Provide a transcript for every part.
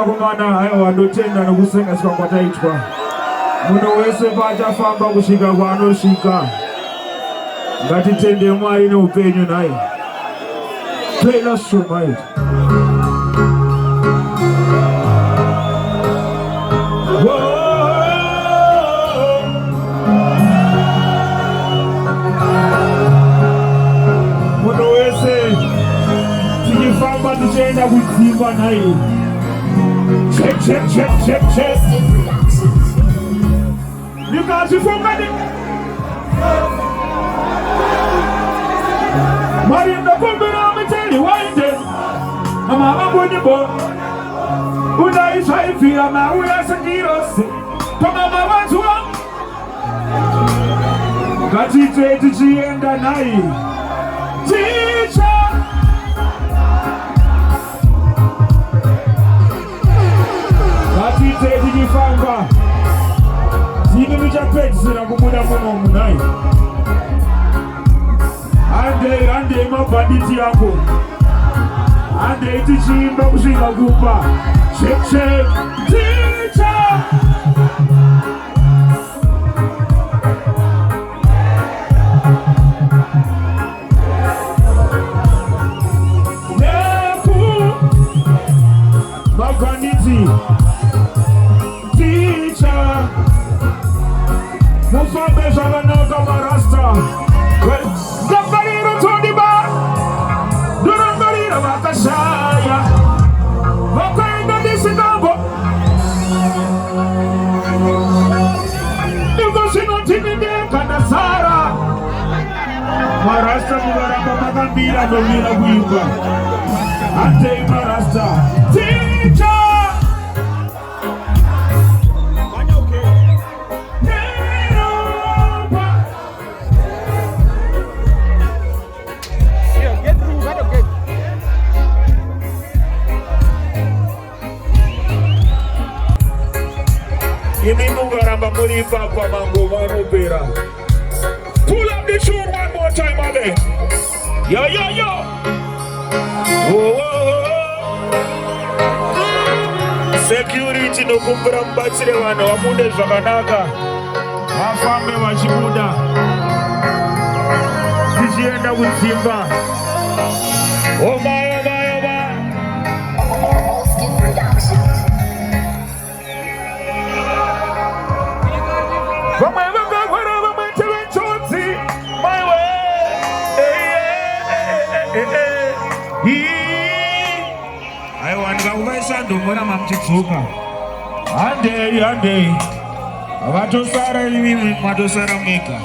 Kumana hayo wandotenda nokusenga kwataitwa. Munhu wese paachafamba kusvika kwaanosvika. Ngatitende Mwari neupenyu naye. Play us so much. Munhu wese tichifamba tichienda kudzimba naye. Check, check, check, check, check. You got it from me. Marinda kumbira miteli waende. Mama mboni bo. Unaisha hivi ama uyasakirose. Kama mawazo. Katite tichienda naye. Teacher. Katite tichifamba. Zini michapedzera kumuda muno naye. Ande mabanditi yako. Ande tichiimba kusvika kumba. Check check. Teacher. Neku. Mabanditi. Teacher. Mufambe zvakanaka marasta. Zafariro todiba. Durangarira vakashaya. Vakaenda disikambo. Ndiko zvinotinindeka ndasara. Marasta muvaramba makambira ndomira kuimba. Handei marasta. Teacher. Pull up the tune one more time, Ade. Yo, yo, yo. Oh, oh, oh. Security no kumbira mbatsire vanhu vafunde zvakanaka. Vafambe vachibuda. Tichienda kudzimba. Oh my, oh my, oh my. Ndomona mamchidzoka. Handei. Vatosara imi matosara mwega.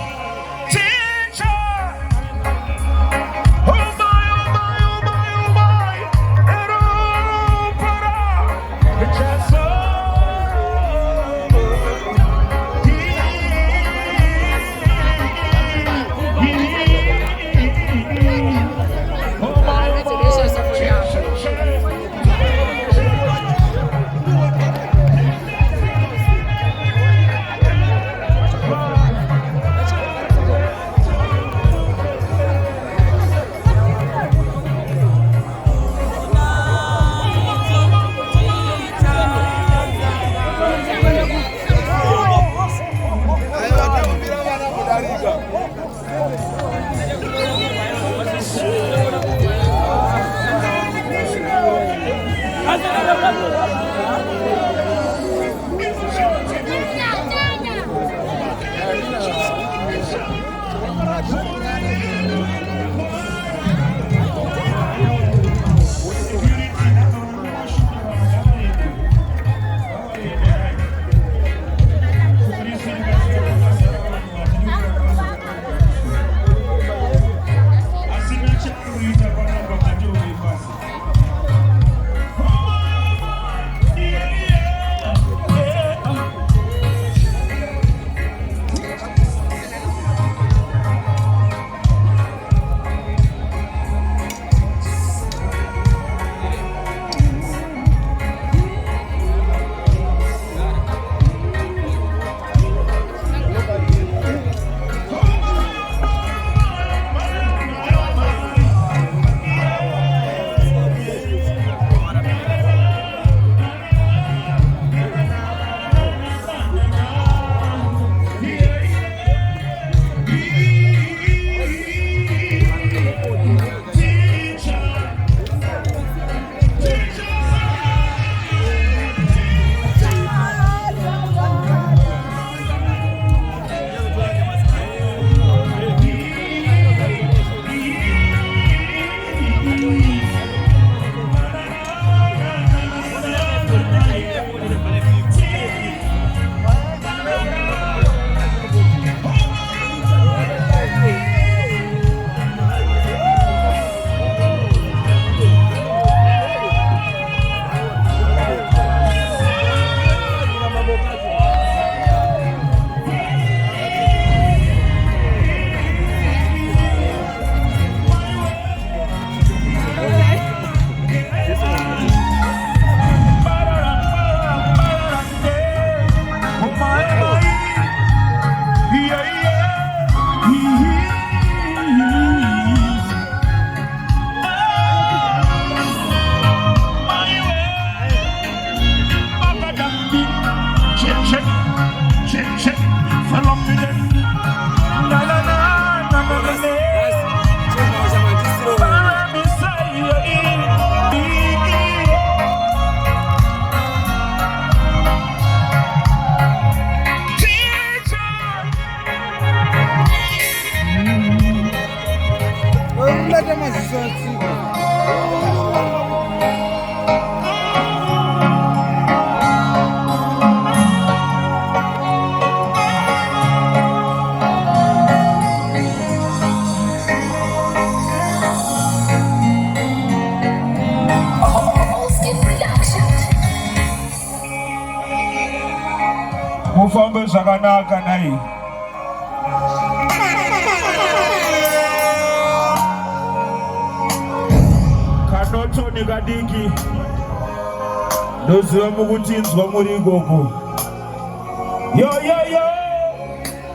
mufambe zvakanaka nai. Kanotoni kadiki ndoziva mukutinzwa muri ikoko. Yo yo yo,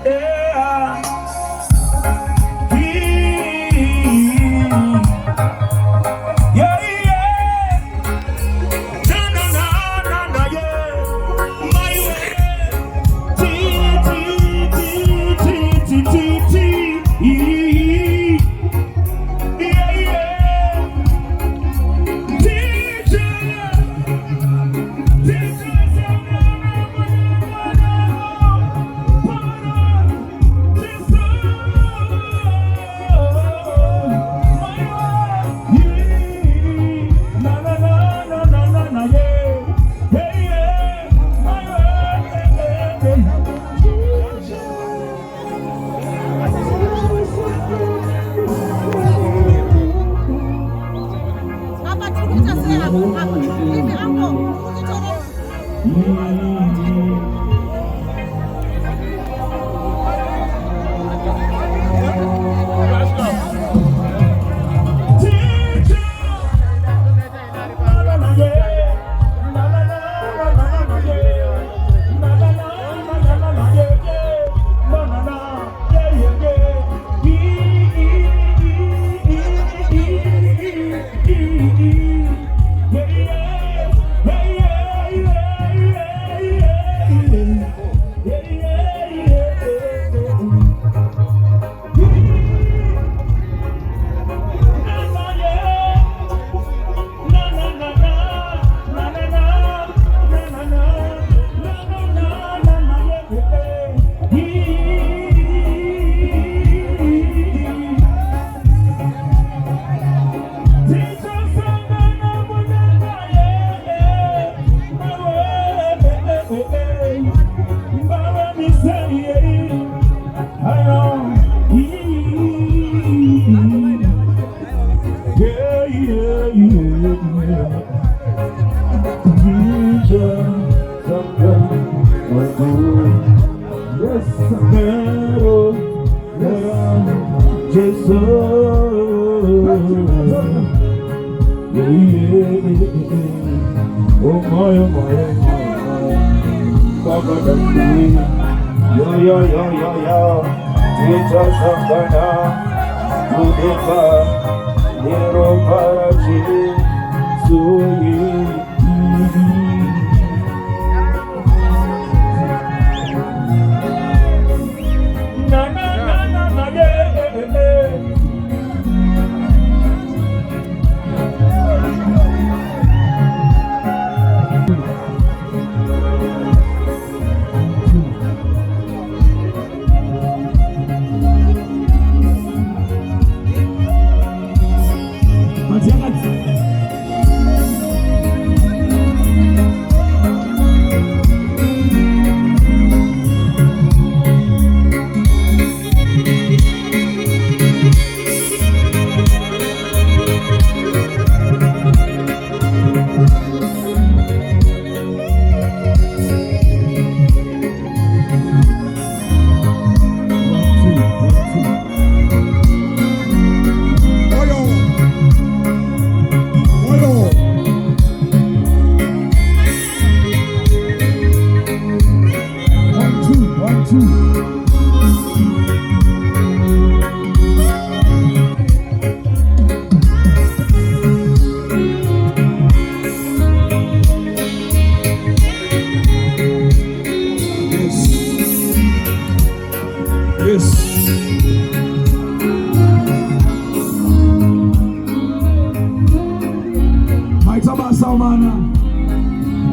yeah. Yeah, yeah. Na na na na na yeah. My way. Ti ti ti ti ti ti ti. Yeah yeah. Tichasangana, kubata,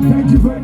Thank you very much.